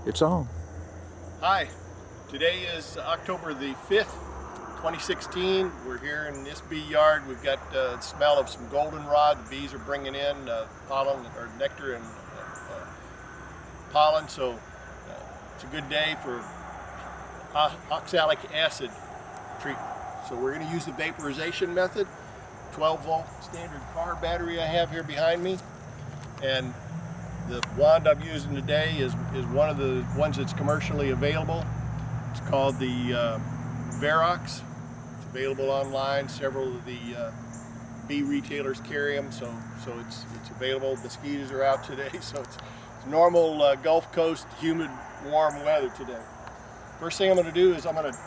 It's on. Hi, today is October the 5th, 2016. We're here in this bee yard. We've got the smell of some goldenrod. The bees are bringing in pollen or nectar and pollen, so it's a good day for oxalic acid treatment. So we're going to use the vaporization method. 12-volt standard car battery I have here behind me, and the wand I'm using today is one of the ones that's commercially available. It's called the varrox. It's available online. Several of the bee retailers carry them, so it's available. Mosquitoes are out today, so it's normal Gulf Coast humid, warm weather today. First thing I'm going to do is I'm going to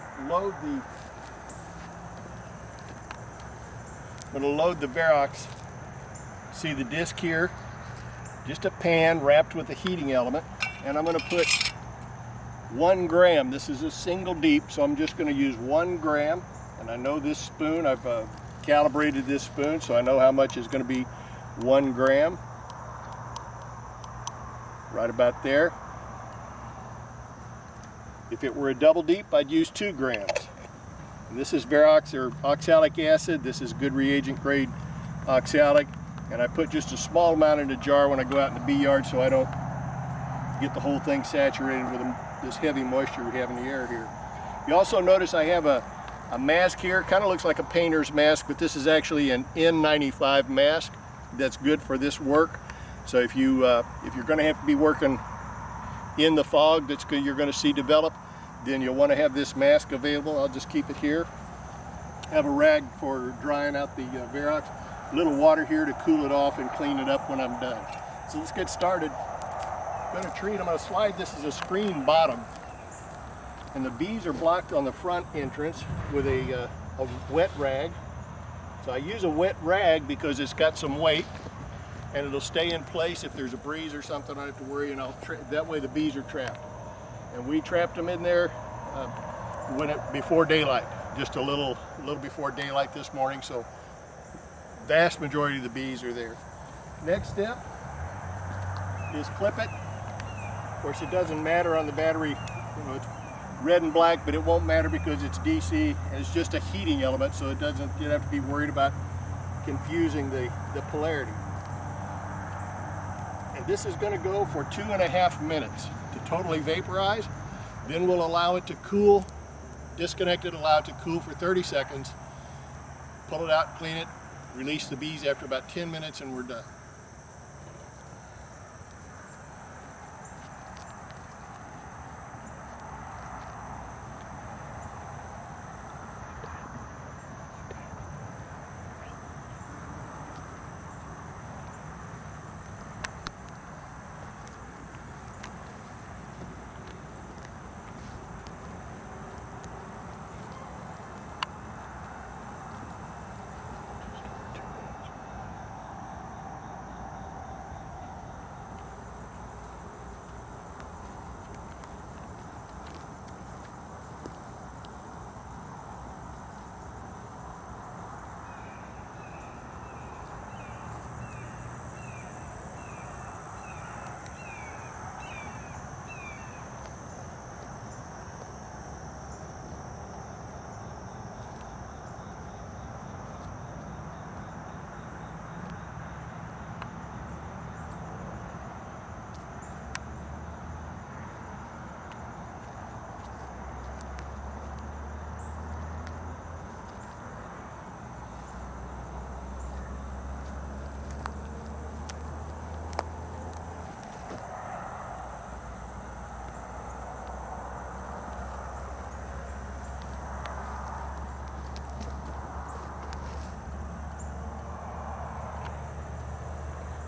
load the varrox. See the disc here? Just a pan wrapped with a heating element, and I'm going to put 1 gram. This is a single deep, so I'm just going to use 1 gram. And I know this spoon, I've calibrated this spoon, so I know how much is going to be 1 gram. Right about there. If it were a double deep, I'd use 2 grams. And this is varrox or oxalic acid. This is good reagent grade oxalic. And I put just a small amount in a jar when I go out in the bee yard so I don't get the whole thing saturated with this heavy moisture we have in the air here. You also notice I have a mask here. Kind of looks like a painter's mask, but this is actually an N95 mask that's good for this work. So if you're going to have to be working in the fog you're going to see develop, then you'll want to have this mask available. I'll just keep it here. Have a rag for drying out the varrox. A little water here to cool it off and clean it up when I'm done. So let's get started. I'm going to slide this as a screen bottom. And the bees are blocked on the front entrance with a wet rag. So I use a wet rag because it's got some weight and it'll stay in place if there's a breeze or something. I don't have to worry, and that way the bees are trapped. And we trapped them in there before daylight, just a little before daylight this morning. So vast majority of the bees are there. Next step is clip it. Of course, it doesn't matter on the battery. It's red and black, but it won't matter because it's DC and it's just a heating element, so you don't have to be worried about confusing the polarity. And this is going to go for 2.5 minutes to totally vaporize. Then we'll allow it to cool, disconnect it, allow it to cool for 30 seconds, pull it out, clean it, release the bees after about 10 minutes, and we're done.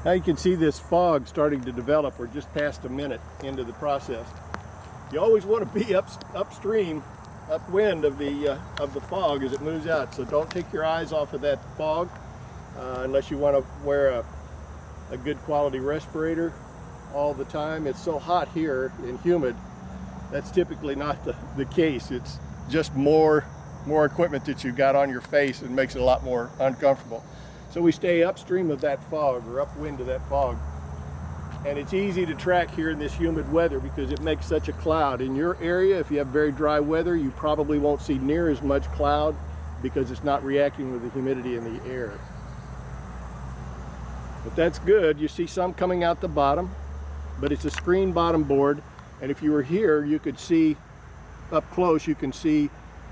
Now you can see this fog starting to develop. We're just past a minute into the process. You always want to be upstream, upwind of the fog as it moves out. So don't take your eyes off of that fog unless you want to wear a good quality respirator all the time. It's so hot here and humid. That's typically not the case. It's just more equipment that you've got on your face and makes it a lot more uncomfortable. So we stay upstream of that fog, or upwind of that fog. And it's easy to track here in this humid weather because it makes such a cloud. In your area, if you have very dry weather, you probably won't see near as much cloud because it's not reacting with the humidity in the air. But that's good. You see some coming out the bottom, but it's a screen bottom board. And if you were here, you could see up close, you can see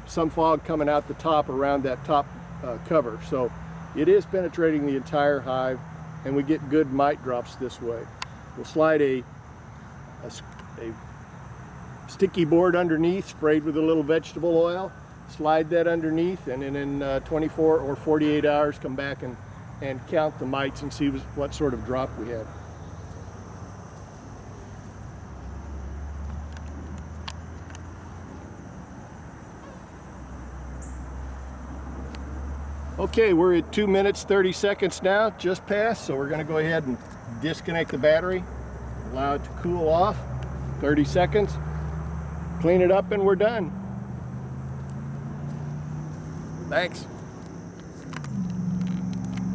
some fog coming out the top around that top cover. So it is penetrating the entire hive, and we get good mite drops this way. We'll slide a sticky board underneath, sprayed with a little vegetable oil, slide that underneath, and then in 24 or 48 hours come back and count the mites and see what sort of drop we had. Okay, we're at 2 minutes 30 seconds now, just passed, so we're going to go ahead and disconnect the battery, allow it to cool off, 30 seconds, clean it up, and we're done. Thanks.